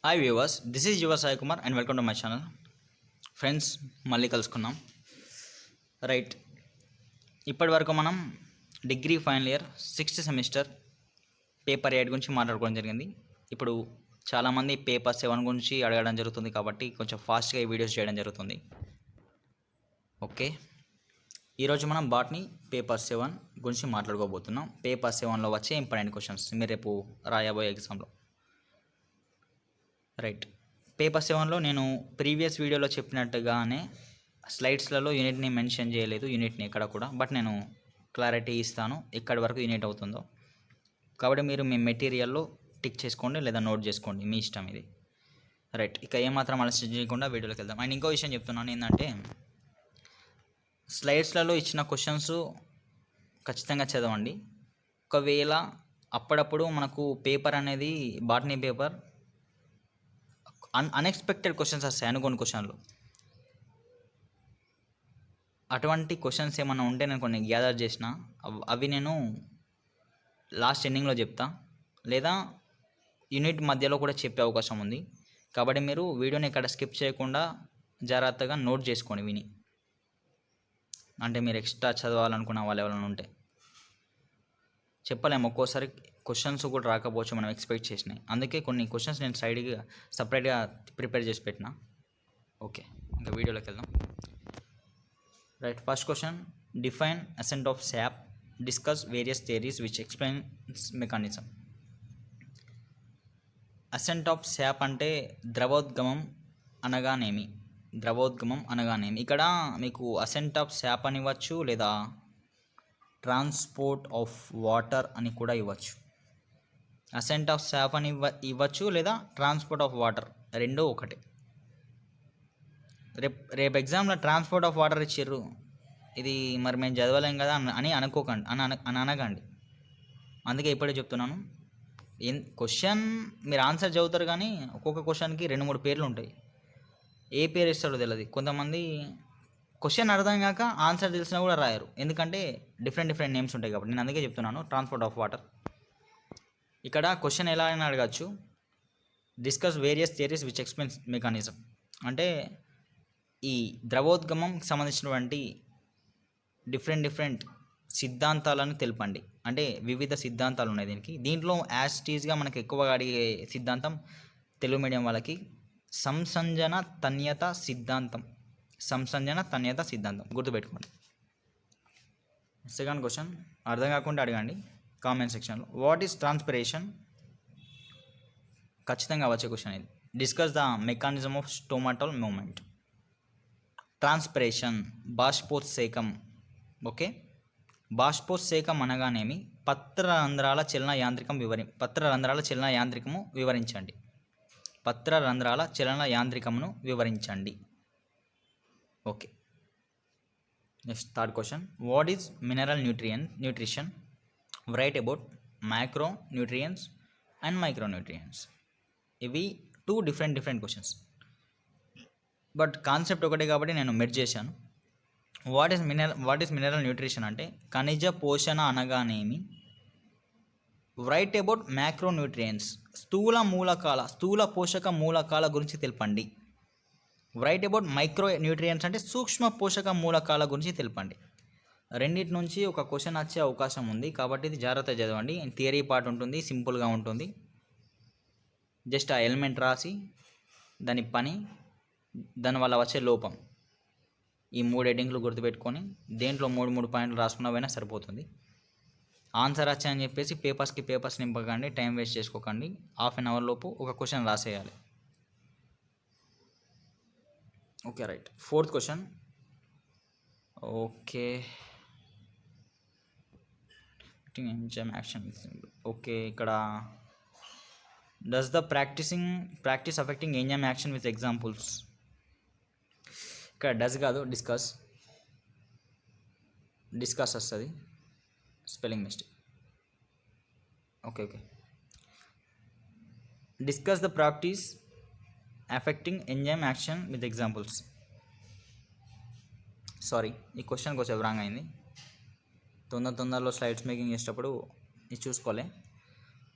Hi viewers, this is your Sai Kumar and welcome to my channel. Friends, మళ్ళీ కలుసుకున్నాం. Right, ఇప్పటి వరకు మనం degree final year 6th semester paper 8 గురించి మాట్లాడుకోవడం జరిగింది. ఇప్పుడు చాలామంది పేపర్ 7 గురించి అడగడం జరుగుతుంది కాబట్టి కొంచెం ఫాస్ట్గా ఈ వీడియోస్ చేయడం జరుగుతుంది. ఓకే, ఈరోజు మనం బాట్నీ పేపర్ 7 గురించి మాట్లాడుకోబోతున్నాం. పేపర్ 7లో వచ్చే ఇంపార్టెంట్ క్వశ్చన్స్ మీరు రేపు రాయబోయే ఎగ్జామ్లో. రైట్, పేపర్ 7లో నేను ప్రీవియస్ వీడియోలో చెప్పినట్టుగానే స్లైడ్స్లలో యూనిట్ని మెన్షన్ చేయలేదు, యూనిట్ని ఎక్కడ కూడా. బట్ నేను క్లారిటీ ఇస్తాను ఎక్కడి వరకు యూనిట్ అవుతుందో. కాబట్టి మీరు మీ మెటీరియల్లో టిక్ చేసుకోండి లేదా నోట్ చేసుకోండి, మీ ఇష్టం ఇది. రైట్, ఇక ఏమాత్రం ఆలస్యం చేయకుండా వీడియోలోకి వెళ్దాం. అండ్ ఇంకో విషయం చెప్తున్నాను ఏంటంటే, స్లైడ్స్లలో ఇచ్చిన క్వశ్చన్స్ ఖచ్చితంగా చదవండి. ఒకవేళ అప్పుడప్పుడు మనకు పేపర్ అనేది బాటనీ పేపర్ అన్ఎక్స్పెక్టెడ్ క్వశ్చన్స్ వస్తాయి, అనుకోని క్వశ్చన్లు. అటువంటి క్వశ్చన్స్ ఏమైనా ఉంటే నేను కొన్ని గ్యాదర్ చేసిన అవి నేను లాస్ట్ ఎండింగ్లో చెప్తా, లేదా యూనిట్ మధ్యలో కూడా చెప్పే అవకాశం ఉంది. కాబట్టి మీరు వీడియోని ఇక్కడ స్కిప్ చేయకుండా జాగ్రత్తగా నోట్ చేసుకోండి విని. అంటే మీరు ఎక్స్ట్రా చదవాలనుకున్న వాళ్ళు ఎవరైనా ఉంటే చెప్పలేము, ఒక్కోసారి క్వశ్చన్స్ కూడా రాకపోవచ్చు మనం ఎక్స్పెక్ట్ చేసినాయి. అందుకే కొన్ని క్వశ్చన్స్ నేను సైడ్గా సపరేట్గా ప్రిపేర్ చేసి పెట్టిన. ఓకే, ఇంకా వీడియోలోకి వెళ్దాం. Right, first question, define ascent of sap, discuss various theories which explains mechanism. Ascent of sap అంటే ద్రవోద్గమం అనగానేమి. ద్రవోద్గమం అనగానేమి. ఇక్కడ మీకు అసెంట్ ఆఫ్ శాప్ అని ఇవ్వచ్చు, లేదా ట్రాన్స్పోర్ట్ ఆఫ్ వాటర్ అని కూడా ఇవ్వచ్చు. అసెంట్ ఆఫ్ శాప్ అని ఇవ్వచ్చు, లేదా ట్రాన్స్పోర్ట్ ఆఫ్ వాటర్, రెండో ఒకటే. రేపు ఎగ్జామ్లో ట్రాన్స్పోర్ట్ ఆఫ్ వాటర్ ఇచ్చిర్రు, ఇది మరి మేము చదవలేం కదా అని అనుకోకండి, అని అనకండి. అందుకే ఇప్పుడే చెప్తున్నాను, క్వశ్చన్ మీరు ఆన్సర్ చదువుతారు కానీ ఒక్కొక్క క్వశ్చన్కి 2-3 పేర్లు ఉంటాయి. ఏ పేరు ఇస్తాడో తెలియదు. కొంతమంది క్వశ్చన్ అర్థం కాక ఆన్సర్ తెలిసినా కూడా రాయరు, ఎందుకంటే డిఫరెంట్ నేమ్స్ ఉంటాయి కాబట్టి. నేను అందుకే చెప్తున్నాను ట్రాన్స్పోర్ట్ ఆఫ్ వాటర్. ఇక్కడ క్వశ్చన్ ఎలా అయినా అడగచ్చు. Discuss various theories which explains mechanism అంటే ఈ ద్రవోద్గమంకి సంబంధించినటువంటి డిఫరెంట్ సిద్ధాంతాలను తెలపండి. అంటే వివిధ సిద్ధాంతాలు ఉన్నాయి దీంట్లో యాజ్ టీజ్గా మనకు ఎక్కువగా అడిగే సిద్ధాంతం తెలుగు మీడియం వాళ్ళకి సంసంజన తన్యత సిద్ధాంతం. సంసంజన తన్యత సిద్ధాంతం గుర్తుపెట్టుకోండి. సెకండ్ క్వశ్చన్ అర్థం కాకుండా అడగండి కామెంట్ సెక్షన్లో. What is transpiration? ఖచ్చితంగా వచ్చే క్వశ్చన్ ఇది. Discuss the mechanism of stomatal movement. Transpiration బాష్పోత్సేకం. ఓకే, బాష్పోత్సేకం అనగానేమి? పత్రరంధ్రాల చలన యాంత్రికము వివరించండి. పత్రరంధ్రాల చలన యాంత్రికమును వివరించండి. Okay, next third question, what is mineral nutrition? Right about micro nutrients and micro nutrients. ఇవి 2 డిఫరెంట్ క్వశ్చన్స్, బట్ కాన్సెప్ట్ ఒకటే కాబట్టి నేను మెర్జ్ చేశాను. వాట్ ఈస్ మినరల్ న్యూట్రిషన్ అంటే ఖనిజ పోషణ అనగానేమి? రైట్ అబౌట్ మైక్రో న్యూట్రియంట్స్, స్థూల పోషక మూలకాల గురించి తెలపండి. రైట్ అబౌట్ మైక్రో న్యూట్రియంట్స్ అంటే సూక్ష్మ పోషక మూలకాల గురించి తెలపండి. రెండింటి నుంచి ఒక క్వశ్చన్ వచ్చే అవకాశం ఉంది కాబట్టి ఇది జాగ్రత్తగా చదవండి. థియరీ పార్ట్ ఉంటుంది, సింపుల్గా ఉంటుంది. జస్ట్ ఆ ఎలిమెంట్ రాసి దాని పని, దానివల్ల వచ్చే లోపం, ఈ 3 హెడ్డింగ్లు గుర్తుపెట్టుకొని దేంట్లో 3 పాయింట్లు రాసుకున్నవైనా సరిపోతుంది. ఆన్సర్ వచ్చాయని చెప్పేసి పేపర్స్ నింపకండి, టైం వేస్ట్ చేసుకోకండి. ½ an hour లోపు ఒక క్వశ్చన్ రాసేయాలి. Okay, right, fourth question. Okay, enzyme action. Okay, ఇక్కడ does the practice affecting enzyme action with examples. ఇక్కడ డస్ కాదు, డిస్కస్ వస్తుంది, spelling mistake. Okay, discuss the practice affecting enzyme action with examples. Sorry, ఈ question కొంచెం wrong అయింది. తొందరలో slides making చేసేటప్పుడు ఇది చూసుకోలే.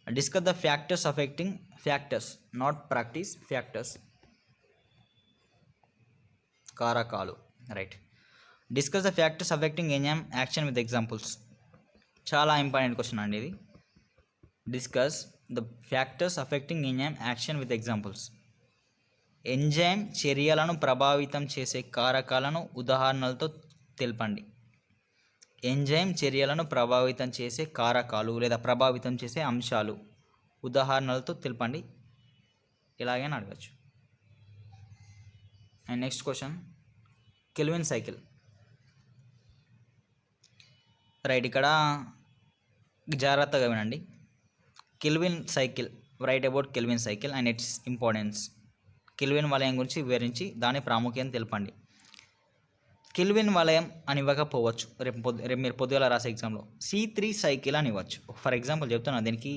Discuss the factors affecting factors not practice factors కారకాలు right. Discuss the factors affecting enzyme action with examples. చాలా important question అండి ఇది. Discuss the factors affecting enzyme action with examples. Enzyme చర్యలను ప్రభావితం చేసే కారకాలను ఉదాహరణలతో తెలపండి. ఎంజైమ్ చర్యలను ప్రభావితం చేసే కారకాలు లేదా ప్రభావితం చేసే అంశాలు ఉదాహరణలతో తెలపండి. ఇలాగైనా అడగచ్చు. And next question kelvin cycle. Right, ఇక్కడ జాగ్రత్తగా వినండి. Kelvin cycle, write about kelvin cycle and its importance. Kelvin వలయం గురించి వివరించి దాని ప్రాముఖ్యతను తెలపండి. కెల్విన్ వలయం అని ఇవ్వకపోవచ్చు. రేపు మీరు పొద్దుగల రాసే ఎగ్జామ్లో C3 సైకిల్ అని ఇవ్వచ్చు. ఫర్ ఎగ్జాంపుల్ చెప్తున్నా, దీనికి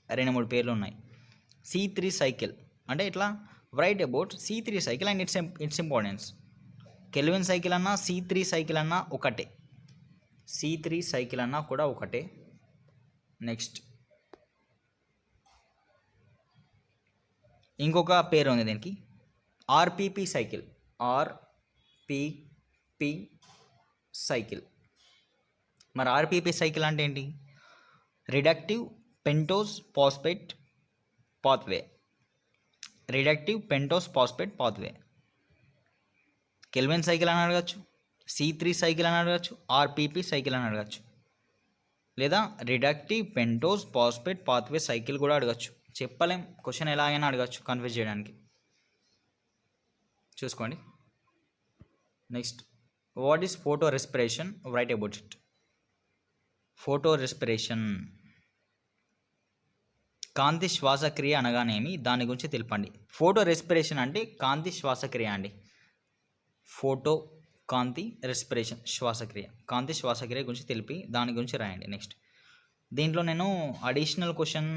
2-3 పేర్లు ఉన్నాయి. C3 సైకిల్ అంటే ఇట్లా write about C3 cycle and its importance. Kelvin cycle అన్నా C3 సైకిల్ అన్నా ఒకటే. C3 సైకిల్ అన్నా కూడా ఒకటే. నెక్స్ట్ ఇంకొక పేరు ఉంది దీనికి, RPP సైకిల్. RPP cycle. మరి RPP సైకిల్ అంటే ఏంటి? Reductive pentose phosphate pathway. Reductive pentose phosphate pathway. Kelvin cycle అని అడగచ్చు, C3 సైకిల్ అని అడగచ్చు, RPP సైకిల్ అని అడగచ్చు, లేదా reductive pentose phosphate pathway cycle కూడా అడగచ్చు. చెప్పలేం, క్వశ్చన్ ఎలాగైనా అడగచ్చు కన్ఫ్యూజ్ చేయడానికి. చూసుకోండి. Next, what is photo respiration? Right about it. Photo respiration, కాంతి శ్వాసక్రియ అనగానేమి, దాని గురించి తెలపండి. ఫోటో రెస్పిరేషన్ అంటే కాంతి శ్వాసక్రియ అండి. ఫోటో కాంతి, రెస్పిరేషన్ శ్వాసక్రియ. కాంతి శ్వాసక్రియ గురించి తెలిపి దాని గురించి రాయండి. నెక్స్ట్, దీంట్లో నేను అడిషనల్ క్వశ్చన్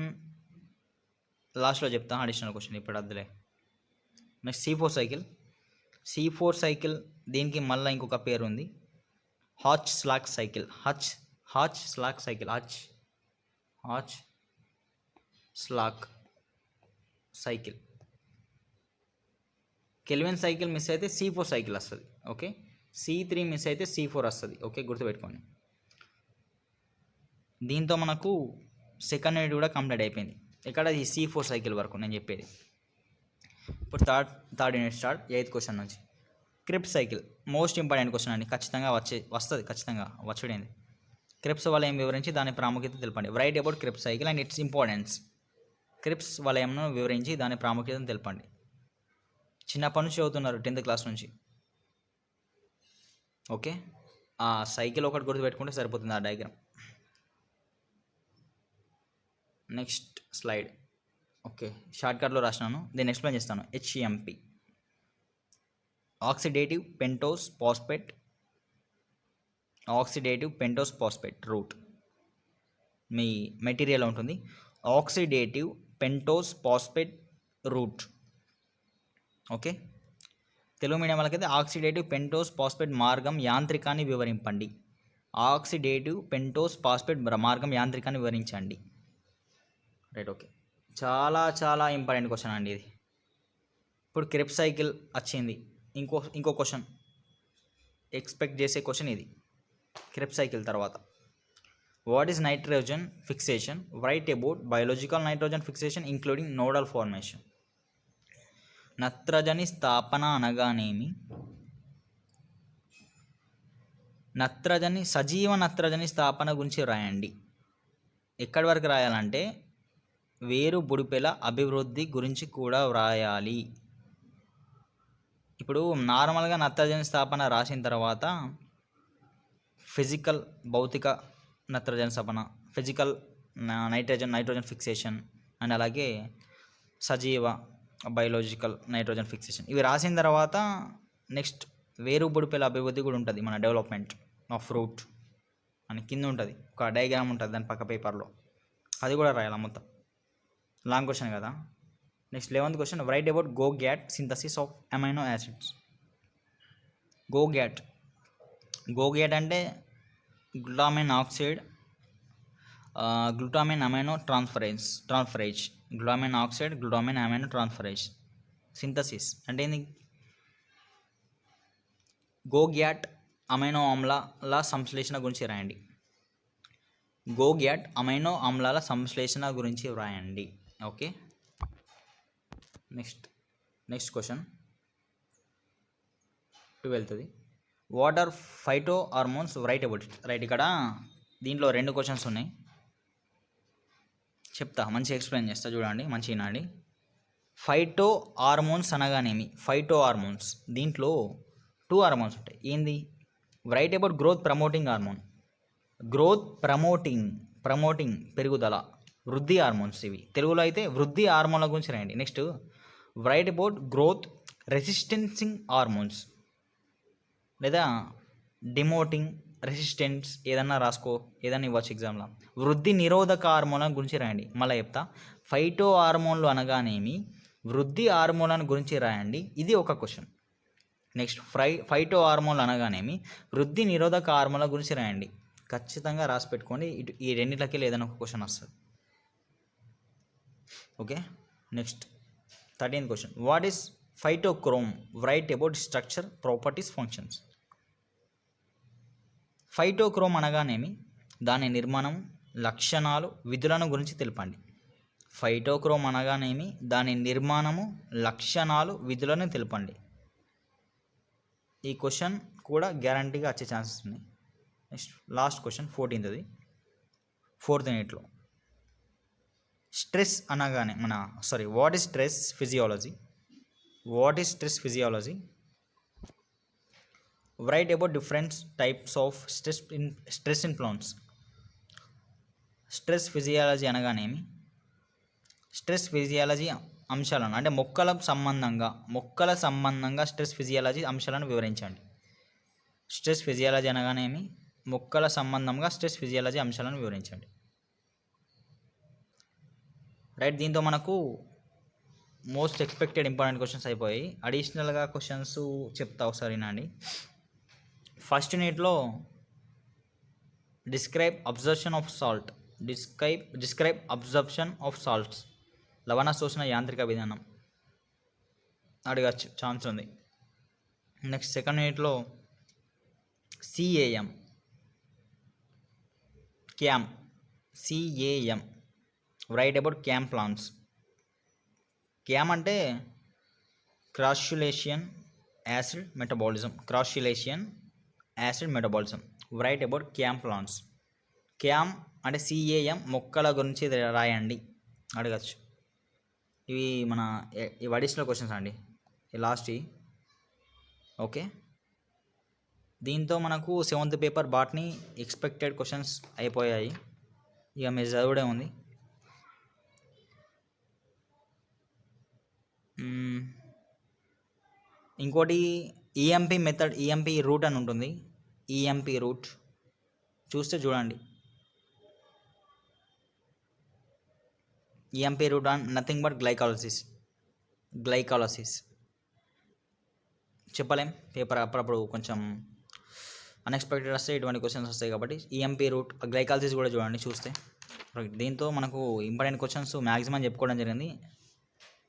లాస్ట్లో చెప్తాను. అడిషనల్ క్వశ్చన్ ఇప్పుడు వద్దులే. Next C4 cycle. C4 cycle దీనికి మళ్ళీ ఇంకొక పేరు ఉంది, hatch slack cycle. Hatch slack cycle. Hatch slack cycle. Kelvin cycle miss అయితే C4 సైకిల్ వస్తుంది. ఓకే, C3 మిస్ అయితే C4 వస్తుంది. ఓకే, గుర్తుపెట్టుకోండి. దీంతో మనకు సెకండ్ యూనిట్ కూడా కంప్లీట్ అయిపోయింది. ఇక్కడ ఈ C4 సైకిల్ వరకు నేను చెప్పేది. ఇప్పుడు third unit start. 8th question నుంచి. క్రిప్స్ సైకిల్ మోస్ట్ ఇంపార్టెంట్ క్వశ్చన్ అండి. ఖచ్చితంగా వస్తుంది, ఖచ్చితంగా వచ్చేది. క్రిప్స్ వలయం వివరించి దాని ప్రాముఖ్యత తెలపండి. Right about Krebs cycle and its importance. Krebs వలయంను వివరించి దాని ప్రాముఖ్యతను తెలపండి. చిన్నప్పటి నుంచి చదువుతున్నారు 10th క్లాస్ నుంచి. ఓకే, ఆ సైకిల్ ఒకటి గుర్తుపెట్టుకుంటే సరిపోతుంది, ఆ డయాగ్రామ్. Next slide. ఓకే, షార్ట్కట్లో రాసినాను, దీన్ని ఎక్స్ప్లెయిన్ చేస్తాను. HEMP, oxidative pentose phosphate. Oxidative pentose phosphate route మీ మెటీరియల్ ఉంటుంది. Oxidative pentose phosphate route. Okay, Telugu medium వాళ్ళకైతే ఆక్సిడేటివ్ పెంటోస్ ఫాస్ఫేట్ మార్గం యాంత్రికాన్ని వివరింపండి. ఆక్సిడేటివ్ పెంటోస్ ఫాస్ఫేట్ మార్గం యాంత్రికాన్ని వివరించండి. Right, okay. చాలా ఇంపార్టెంట్ క్వశ్చన్ అండి ఇది. ఇప్పుడు క్రిప్స్ సైకిల్ వచ్చింది. ఇంకో క్వశ్చన్ ఎక్స్పెక్ట్ చేసే క్వశ్చన్ ఇది. క్రిప్స్ సైకిల్ తర్వాత what is nitrogen fixation? Write about biological nitrogen fixation including nodal formation. నత్రజని స్థాపన అనగానేమి? సజీవ నత్రజని స్థాపన గురించి రాయండి. ఎక్కడి వరకు రాయాలంటే వేరు బుడిపెల అభివృద్ధి గురించి కూడా వ్రాయాలి. ఇప్పుడు నార్మల్గా నత్రజని స్థాపన రాసిన తర్వాత ఫిజికల్ భౌతిక నత్రజని స్థాపన, ఫిజికల్ నైట్రోజన్ ఫిక్సేషన్ అండ్ అలాగే సజీవ బయోలాజికల్ నైట్రోజన్ ఫిక్సేషన్ ఇవి రాసిన తర్వాత నెక్స్ట్ వేరు బుడిపెల అభివృద్ధి కూడా ఉంటుంది. మన డెవలప్మెంట్ ఆఫ్ ఫ్రూట్ అని కింద ఉంటుంది, ఒక డయాగ్రామ్ ఉంటుంది దాని పక్క పేపర్లో, అది కూడా రాయాలి మొత్తం. లాంగ్ క్వశ్చన్ కదా. Next 11th question write about GOGAT synthesis of amino acids. GOGAT అంటే glutamine oxide glutamine amino transferase, glutamine oxide, glutamine amino transferase synthesis అంటే ఏంది? గోగ్యాట్ అమైనో ఆమ్లాల సంశ్లేషణ గురించి రాయండి. గోగ్యాట్ అమైనో ఆమ్లాల సంశ్లేషణ గురించి వ్రాయండి. ఓకే, నెక్స్ట్ క్వశ్చన్ 12ది. What are phyto hormones, right about it. Right, ఇక్కడ దీంట్లో 2 క్వశ్చన్స్ ఉన్నాయి, చెప్తా, మంచిగా ఎక్స్ప్లెయిన్ చేస్తా, చూడండి, మంచిగా వినండి. ఫైటో హార్మోన్స్ అనగానేమి? ఫైటో హార్మోన్స్ దీంట్లో 2 హార్మోన్స్ ఉంటాయి. ఏంది? Right about growth promoting hormone, growth promoting పెరుగుదల, వృద్ధి హార్మోన్స్ ఇవి. తెలుగులో అయితే వృద్ధి హార్మోన్ల గురించి రాయండి. నెక్స్ట్ రైట్ అబౌట్ గ్రోత్ రెసిస్టెన్సింగ్ హార్మోన్స్ లేదా డిమోటింగ్ రెసిస్టెన్స్, ఏదన్నా రాసుకో, ఏదన్నా ఇవ్వచ్చు ఎగ్జామ్లో. వృద్ధి నిరోధక హార్మోన్ల గురించి రాయండి. మళ్ళీ చెప్తా, ఫైటో హార్మోన్లు అనగానేమి, వృద్ధి హార్మోన్ల గురించి రాయండి. ఇది ఒక క్వశ్చన్. నెక్స్ట్ ఫైటో హార్మోన్లు అనగానేమి, వృద్ధి నిరోధక హార్మోన్ల గురించి రాయండి. ఖచ్చితంగా రాసి పెట్టుకోండి, ఈ రెండింటికి ఏదైనా ఒక క్వశ్చన్ వస్తుంది. Okay, next 13th question. What is phytochrome, write about structure, properties, functions. Phytochrome అనగానేమి, దాని నిర్మాణం, లక్షణాలు, విధులను గురించి తెలపండి. ఫైటోక్రోమ్ అనగానేమి, దాని నిర్మాణము, లక్షణాలు, విధులను తెలపండి. ఈ క్వశ్చన్ కూడా గ్యారంటీగా వచ్చే ఛాన్సెస్ ఉన్నాయి. Next last question 14th, 4th యూనిట్లో. స్ట్రెస్ అనగానే what is stress physiology, write about different types of stress in plants. Stress physiology అనగానేమి, స్ట్రెస్ ఫిజియాలజీ అంశాలను అంటే మొక్కల సంబంధంగా స్ట్రెస్ ఫిజియాలజీ అంశాలను వివరించండి. స్ట్రెస్ ఫిజియాలజీ అనగానేమి, మొక్కల సంబంధంగా స్ట్రెస్ ఫిజియాలజీ అంశాలను వివరించండి. రైట్, దీంతో మనకు మోస్ట్ ఎక్స్పెక్టెడ్ ఇంపార్టెంట్ క్వశ్చన్స్ అయిపోయాయి. అడిషనల్గా క్వశ్చన్స్ చెప్తా ఒకసారి వినండి. ఫస్ట్ యూనిట్లో డిస్క్రైబ్ అబ్జర్ప్షన్ ఆఫ్ సాల్ట్స్, లవణ శోషణ యాంత్రిక విధానం అడగచ్చు, ఛాన్స్ ఉంది. నెక్స్ట్ సెకండ్ యూనిట్లో CAM, right about CAM plants. CAM అంటే crassulacean acid metabolism, right about CAM plants. CAM అంటే CAM, మొక్కల గురించి రాయండి, అడగచ్చు. ఇవి అడిషనల్ క్వశ్చన్స్ అండి, లాస్ట్. ఓకే, దీంతో మనకు 7th paper botany expected questions అయిపోయాయి. ఇక మీరు చదువుడే ఉంది. ఇంకోటి EMP రూట్ అని ఉంటుంది. EMP రూట్ చూడండి. EMP route on nothing but glycolysis. చెప్పలేం, పేపర్ అప్పుడప్పుడు కొంచెం అన్ఎక్స్పెక్టెడ్ వస్తాయి, ఇటువంటి క్వశ్చన్స్ వస్తాయి. కాబట్టి EMP రూట్, గ్లైకాలసిస్ కూడా చూస్తే. దీంతో మనకు ఇంపార్టెంట్ క్వశ్చన్స్ మ్యాక్సిమం చెప్పుకోవడం జరిగింది.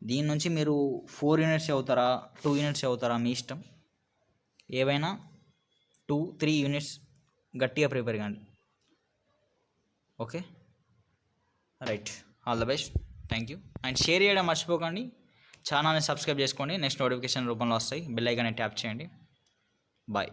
దీని నుంచి మీరు 4 యూనిట్స్ చదువుతారా, 2 యూనిట్స్ చదువుతారా, మీ ఇష్టం. ఏవైనా 2-3 యూనిట్స్ గట్టిగా ప్రిపేర్ కాండి. Okay, right, all the best, thank you. And share చేయడం మర్చిపోకండి. ఛానల్ని సబ్స్క్రైబ్ చేసుకోండి, నెక్స్ట్ నోటిఫికేషన్ రూపంలో వస్తాయి. బెల్ ఐకాన్ని ట్యాప్ చేయండి. బాయ్.